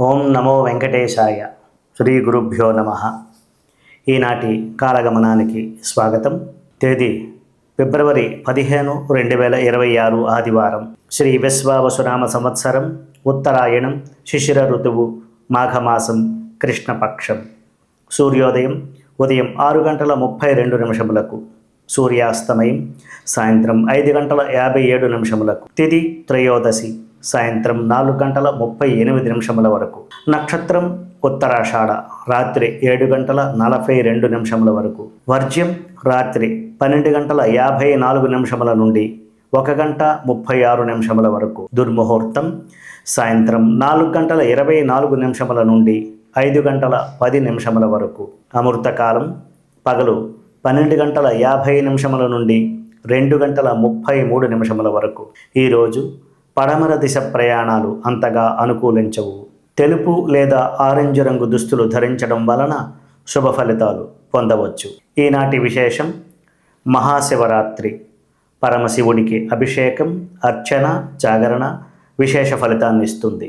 ఓం నమో వెంకటేశాయ. శ్రీ గురుభ్యో నమ. ఈనాటి కాలగమనానికి స్వాగతం. తేదీ ఫిబ్రవరి 15, 2026 ఆదివారం. శ్రీ విశ్వావసునామ సంవత్సరం, ఉత్తరాయణం, శిశిర ఋతువు, మాఘమాసం, కృష్ణపక్షం. సూర్యోదయం ఉదయం 6:32 సూర్యాస్తమయం సాయంత్రం 5:57. తిథి త్రయోదశి సాయంత్రం 4:38 వరకు. నక్షత్రం ఉత్తరాషాఢ రాత్రి 7:42 వరకు. వర్జ్యం రాత్రి 12:54 నుండి 1:36 వరకు. దుర్ముహూర్తం సాయంత్రం 4:24 నుండి 5:10 వరకు. అమృతకాలం పగలు 12:50 నుండి 2:33 వరకు. ఈరోజు పడమర దిశ ప్రయాణాలు అంతగా అనుకూలించవు. తెలుపు లేదా ఆరెంజ్ రంగు దుస్తులు ధరించడం వలన శుభ ఫలితాలు పొందవచ్చు. ఈనాటి విశేషం మహాశివరాత్రి. పరమశివుడికి అభిషేకం, అర్చన, జాగరణ విశేష ఫలితాన్ని ఇస్తుంది.